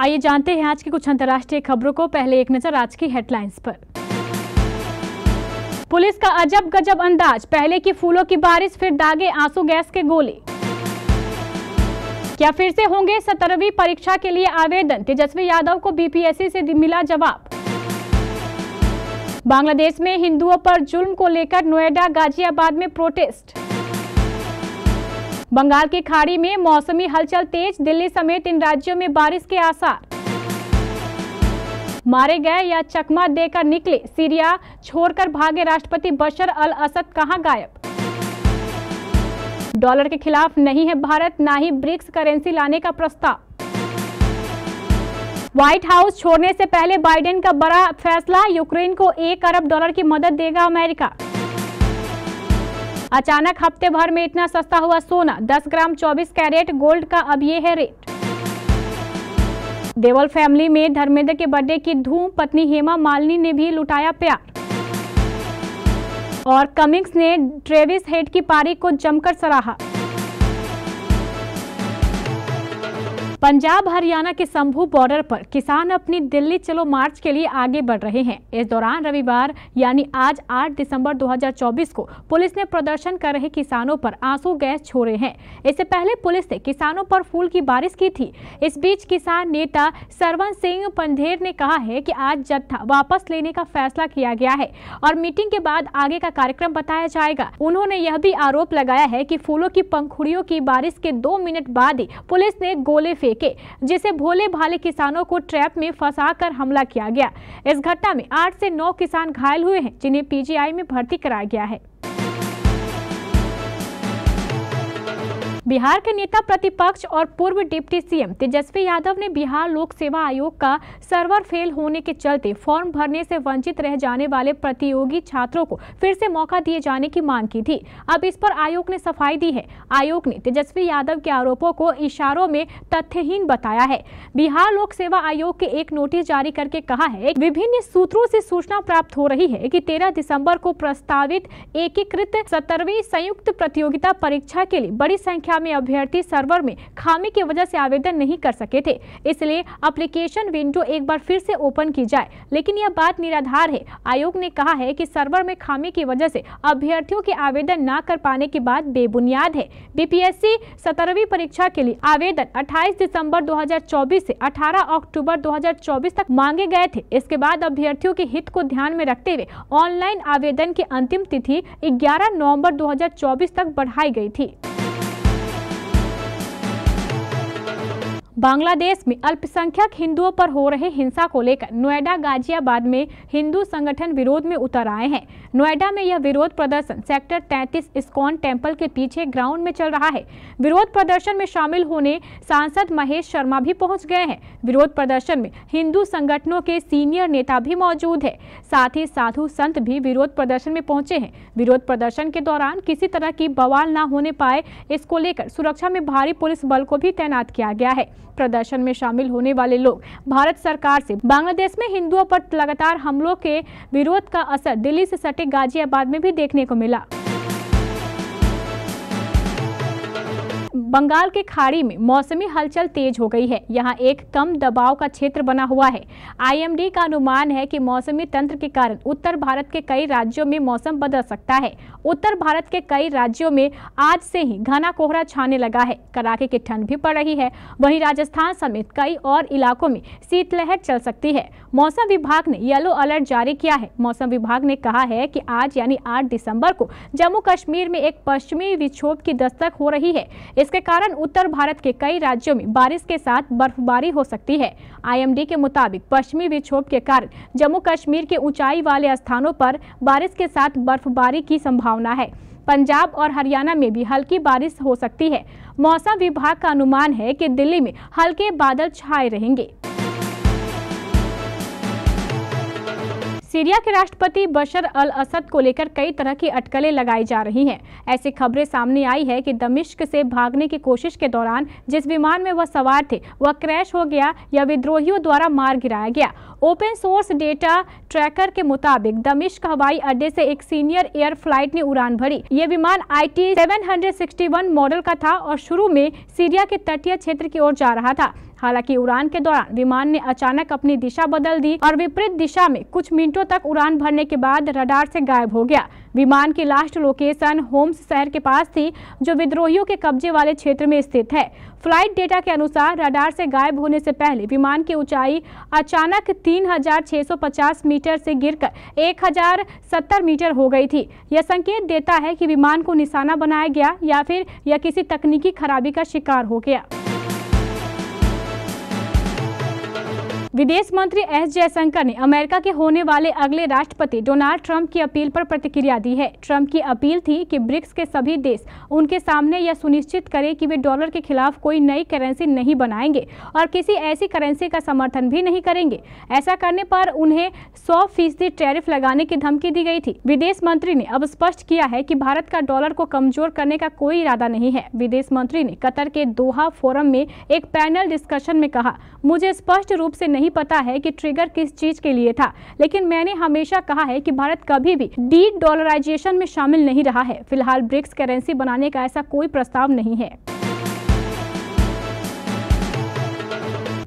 आइए जानते हैं आज की कुछ अंतर्राष्ट्रीय खबरों को। पहले एक नजर आज की हेडलाइंस पर। पुलिस का अजब गजब अंदाज, पहले की फूलों की बारिश, फिर दागे आंसू गैस के गोले। क्या फिर से होंगे 17वीं परीक्षा के लिए आवेदन, तेजस्वी यादव को बीपीएससी से मिला जवाब। बांग्लादेश में हिंदुओं पर जुल्म को लेकर नोएडा गाजियाबाद में प्रोटेस्ट। बंगाल की खाड़ी में मौसमी हलचल तेज, दिल्ली समेत इन राज्यों में बारिश के आसार। मारे गए या चकमा देकर निकले, सीरिया छोड़कर भागे राष्ट्रपति बशर अल असद कहां गायब। डॉलर के खिलाफ नहीं है भारत, ना ही ब्रिक्स करेंसी लाने का प्रस्ताव। व्हाइट हाउस छोड़ने से पहले बाइडेन का बड़ा फैसला, यूक्रेन को $1 अरब की मदद देगा अमेरिका। अचानक हफ्ते भर में इतना सस्ता हुआ सोना, 10 ग्राम 24 कैरेट गोल्ड का अब ये है रेट। देओल फैमिली में धर्मेंद्र के बर्थडे की धूम, पत्नी हेमा मालिनी ने भी लुटाया प्यार। और कमिंग्स ने ट्रेविस हेड की पारी को जमकर सराहा। पंजाब हरियाणा के शंभू बॉर्डर पर किसान अपनी दिल्ली चलो मार्च के लिए आगे बढ़ रहे हैं। इस दौरान रविवार यानी आज 8 दिसंबर 2024 को पुलिस ने प्रदर्शन कर रहे किसानों पर आंसू गैस छोड़े हैं। इससे पहले पुलिस ने किसानों पर फूल की बारिश की थी। इस बीच किसान नेता सरवन सिंह पंधेर ने कहा है कि आज जत्था वापस लेने का फैसला किया गया है और मीटिंग के बाद आगे का कार्यक्रम बताया जाएगा। उन्होंने यह भी आरोप लगाया है कि फूलों की पंखुड़ियों की बारिश के 2 मिनट बाद ही पुलिस ने गोले फेंके, जिसे भोले भाले किसानों को ट्रैप में फंसाकर हमला किया गया। इस घटना में 8 से 9 किसान घायल हुए हैं, जिन्हें पीजीआई में भर्ती कराया गया है। बिहार के नेता प्रतिपक्ष और पूर्व डिप्टी सीएम तेजस्वी यादव ने बिहार लोक सेवा आयोग का सर्वर फेल होने के चलते फॉर्म भरने से वंचित रह जाने वाले प्रतियोगी छात्रों को फिर से मौका दिए जाने की मांग की थी। अब इस पर आयोग ने सफाई दी है। आयोग ने तेजस्वी यादव के आरोपों को इशारों में तथ्यहीन बताया है। बिहार लोक सेवा आयोग के एक नोटिस जारी करके कहा है, विभिन्न सूत्रों से सूचना प्राप्त हो रही है कि 13 दिसंबर को प्रस्तावित एकीकृत 17वीं संयुक्त प्रतियोगिता परीक्षा के लिए बड़ी संख्या में अभ्यर्थी सर्वर में खामी की वजह से आवेदन नहीं कर सके थे। इसलिए एप्लीकेशन विंडो एक बार फिर से ओपन की जाए, लेकिन यह बात निराधार है। आयोग ने कहा है कि सर्वर में खामी की वजह से अभ्यर्थियों के आवेदन न कर पाने की बात बेबुनियाद है। बीपीएससी 17वीं परीक्षा के लिए आवेदन 28 दिसंबर 2024 से 18 अक्टूबर 2024 तक मांगे गए थे। इसके बाद अभ्यर्थियों के हित को ध्यान में रखते हुए ऑनलाइन आवेदन की अंतिम तिथि 11 नवंबर 2024 तक बढ़ाई गई थी। बांग्लादेश में अल्पसंख्यक हिंदुओं पर हो रहे हिंसा को लेकर नोएडा गाजियाबाद में हिंदू संगठन विरोध में उतर आए हैं। नोएडा में यह विरोध प्रदर्शन सेक्टर 33 इस्कॉन टेम्पल के पीछे ग्राउंड में चल रहा है। विरोध प्रदर्शन में शामिल होने सांसद महेश शर्मा भी पहुंच गए हैं। विरोध प्रदर्शन में हिंदू संगठनों के सीनियर नेता भी मौजूद है। साथ ही साधु संत भी विरोध प्रदर्शन में पहुंचे हैं। विरोध प्रदर्शन के दौरान किसी तरह की बवाल न होने पाए, इसको लेकर सुरक्षा में भारी पुलिस बल को भी तैनात किया गया है। प्रदर्शन में शामिल होने वाले लोग भारत सरकार से बांग्लादेश में हिंदुओं पर लगातार हमलों के विरोध का असर दिल्ली से सटे गाजियाबाद में भी देखने को मिला। बंगाल के खाड़ी में मौसमी हलचल तेज हो गई है। यहाँ एक कम दबाव का क्षेत्र बना हुआ है। आईएमडी का अनुमान है कि मौसमी तंत्र के कारण उत्तर भारत के कई राज्यों में मौसम बदल सकता है। उत्तर भारत के कई राज्यों में आज से ही घना कोहरा छाने लगा है। कड़ाके की ठंड भी पड़ रही है। वहीं राजस्थान समेत कई और इलाकों में शीतलहर चल सकती है। मौसम विभाग ने येलो अलर्ट जारी किया है। मौसम विभाग ने कहा है कि आज यानी 8 दिसंबर को जम्मू कश्मीर में एक पश्चिमी विक्षोभ की दस्तक हो रही है। इसके कारण उत्तर भारत के कई राज्यों में बारिश के साथ बर्फबारी हो सकती है। आईएमडी के मुताबिक पश्चिमी विक्षोभ के कारण जम्मू कश्मीर के ऊंचाई वाले स्थानों पर बारिश के साथ बर्फबारी की संभावना है। पंजाब और हरियाणा में भी हल्की बारिश हो सकती है। मौसम विभाग का अनुमान है कि दिल्ली में हल्के बादल छाए रहेंगे। सीरिया के राष्ट्रपति बशर अल असद को लेकर कई तरह की अटकलें लगाई जा रही हैं। ऐसी खबरें सामने आई है कि दमिश्क से भागने की कोशिश के दौरान जिस विमान में वह सवार थे वह क्रैश हो गया या विद्रोहियों द्वारा मार गिराया गया। ओपन सोर्स डेटा ट्रैकर के मुताबिक दमिश्क हवाई अड्डे से एक सीनियर एयर फ्लाइट ने उड़ान भरी। ये विमान IT-761 मॉडल का था और शुरू में सीरिया के तटीय क्षेत्र की ओर जा रहा था। हालांकि उड़ान के दौरान विमान ने अचानक अपनी दिशा बदल दी और विपरीत दिशा में कुछ मिनटों तक उड़ान भरने के बाद रडार से गायब हो गया। विमान की लास्ट लोकेशन होम्स शहर के पास थी, जो विद्रोहियों के कब्जे वाले क्षेत्र में स्थित है। फ्लाइट डेटा के अनुसार रडार से गायब होने से पहले विमान की ऊंचाई अचानक 3650 मीटर से गिरकर 1070 मीटर हो गई थी। यह संकेत देता है कि विमान को निशाना बनाया गया या फिर यह किसी तकनीकी खराबी का शिकार हो गया। विदेश मंत्री एस जयशंकर ने अमेरिका के होने वाले अगले राष्ट्रपति डोनाल्ड ट्रंप की अपील पर प्रतिक्रिया दी है। ट्रंप की अपील थी कि ब्रिक्स के सभी देश उनके सामने यह सुनिश्चित करें कि वे डॉलर के खिलाफ कोई नई करेंसी नहीं बनाएंगे और किसी ऐसी करेंसी का समर्थन भी नहीं करेंगे। ऐसा करने पर उन्हें 100% टैरिफ लगाने की धमकी दी गई थी। विदेश मंत्री ने अब स्पष्ट किया है कि भारत का डॉलर को कमजोर करने का कोई इरादा नहीं है। विदेश मंत्री ने कतर के दोहा फोरम में एक पैनल डिस्कशन में कहा, मुझे स्पष्ट रूप से नहीं पता है कि ट्रिगर किस चीज के लिए था, लेकिन मैंने हमेशा कहा है कि भारत कभी भी डी डॉलराइजेशन में शामिल नहीं रहा है। फिलहाल ब्रिक्स करेंसी बनाने का ऐसा कोई प्रस्ताव नहीं है।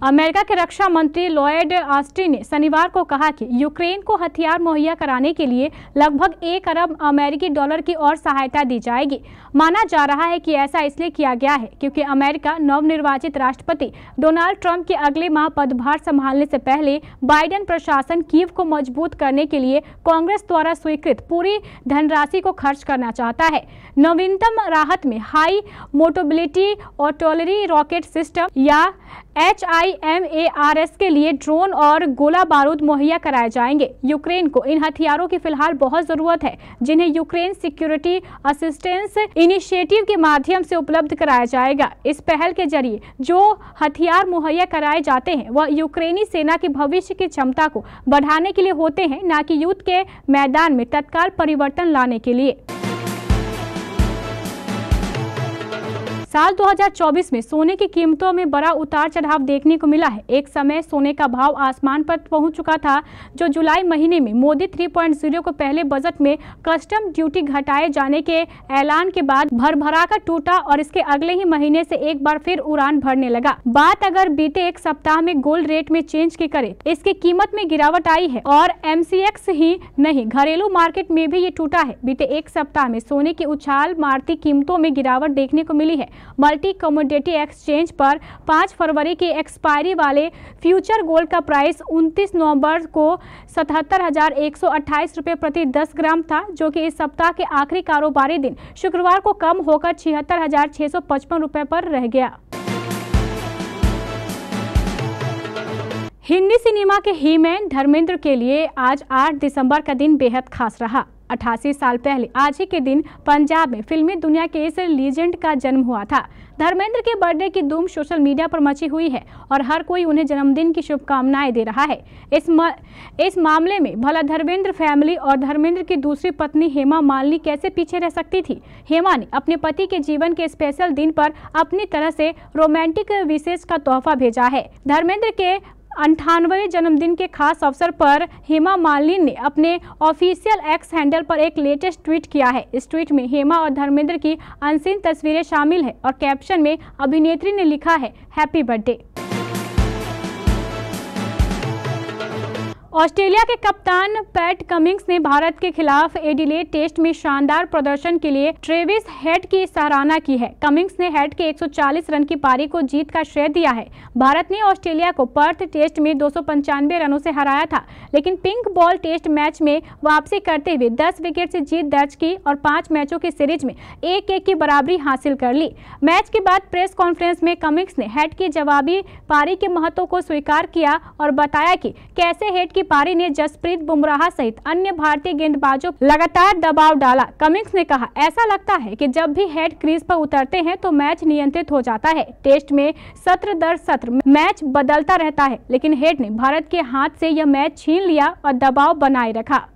अमेरिका के रक्षा मंत्री लॉयड ऑस्टिन ने शनिवार को कहा कि यूक्रेन को हथियार मुहैया कराने के लिए लगभग 1 अरब अमेरिकी डॉलर की और सहायता दी जाएगी। माना जा रहा है कि ऐसा इसलिए किया गया है क्योंकि अमेरिका नवनिर्वाचित राष्ट्रपति डोनाल्ड ट्रंप के अगले माह पदभार संभालने से पहले बाइडेन प्रशासन कीव को मजबूत करने के लिए कांग्रेस द्वारा स्वीकृत पूरी धनराशि को खर्च करना चाहता है। नवीनतम राहत में हाई मोटोबिलिटी आर्टिलरी रॉकेट सिस्टम या HIMARS के लिए ड्रोन और गोला बारूद मुहैया कराए जाएंगे। यूक्रेन को इन हथियारों की फिलहाल बहुत जरूरत है, जिन्हें यूक्रेन सिक्योरिटी असिस्टेंस इनिशिएटिव के माध्यम से उपलब्ध कराया जाएगा। इस पहल के जरिए जो हथियार मुहैया कराए जाते हैं वह यूक्रेनी सेना की भविष्य की क्षमता को बढ़ाने के लिए होते हैं, न कि युद्ध के मैदान में तत्काल परिवर्तन लाने के लिए। साल 2024 में सोने की कीमतों में बड़ा उतार चढ़ाव देखने को मिला है। एक समय सोने का भाव आसमान पर पहुंच चुका था, जो जुलाई महीने में मोदी 3.0 को पहले बजट में कस्टम ड्यूटी घटाए जाने के ऐलान के बाद भरभरा कर टूटा और इसके अगले ही महीने से एक बार फिर उड़ान भरने लगा। बात अगर बीते एक सप्ताह में गोल्ड रेट में चेंज की करे, इसकी कीमत में गिरावट आई है और MCX ही नहीं, घरेलू मार्केट में भी ये टूटा है। बीते एक सप्ताह में सोने की उछाल मारती कीमतों में गिरावट देखने को मिली है। मल्टी कमोडिटी एक्सचेंज पर 5 फरवरी की एक्सपायरी वाले फ्यूचर गोल्ड का प्राइस 29 नवंबर को 77,128 रुपये प्रति 10 ग्राम था, जो कि इस सप्ताह के आखिरी कारोबारी दिन शुक्रवार को कम होकर 76,655 रुपये पर रह गया। हिंदी सिनेमा के हीमैन धर्मेंद्र के लिए आज 8 दिसंबर का दिन बेहद खास रहा। 88 साल पहले आज ही के दिन पंजाब में फिल्मी दुनिया के इस लीजेंड का जन्म हुआ था। धर्मेंद्र के बर्थडे की धूम सोशल मीडिया पर मची हुई है और हर कोई उन्हें जन्मदिन की शुभकामनाएं दे रहा है। इस मामले में भला धर्मेंद्र फैमिली और धर्मेंद्र की दूसरी पत्नी हेमा मालिनी कैसे पीछे रह सकती थी। हेमा ने अपने पति के जीवन के स्पेशल दिन पर अपनी तरह से रोमांटिक विशेष का तोहफा भेजा है। धर्मेंद्र के 98वें जन्मदिन के खास अवसर पर हेमा मालिनी ने अपने ऑफिशियल एक्स हैंडल पर एक लेटेस्ट ट्वीट किया है। इस ट्वीट में हेमा और धर्मेंद्र की अनसीन तस्वीरें शामिल है और कैप्शन में अभिनेत्री ने लिखा है, हैप्पी बर्थडे। ऑस्ट्रेलिया के कप्तान पैट कमिंग्स ने भारत के खिलाफ एडिलेड टेस्ट में शानदार प्रदर्शन के लिए ट्रेविस हेड की सराहना की है। कमिंग्स ने हेड के 140 रन की पारी को जीत का श्रेय दिया है। भारत ने ऑस्ट्रेलिया को पर्थ टेस्ट में 295 रनों से हराया था, लेकिन पिंक बॉल टेस्ट मैच में वापसी करते हुए 10 विकेट से जीत दर्ज की और 5 मैचों की सीरीज में 1-1 की बराबरी हासिल कर ली। मैच के बाद प्रेस कॉन्फ्रेंस में कमिंग्स ने हेड की जवाबी पारी के महत्व को स्वीकार किया और बताया कि कैसे हेड की पारी ने जसप्रीत बुमराह सहित अन्य भारतीय गेंदबाजों लगातार दबाव डाला। कमिंग्स ने कहा, ऐसा लगता है कि जब भी हेड क्रीज पर उतरते हैं तो मैच नियंत्रित हो जाता है। टेस्ट में सत्र दर सत्र मैच बदलता रहता है, लेकिन हेड ने भारत के हाथ से यह मैच छीन लिया और दबाव बनाए रखा।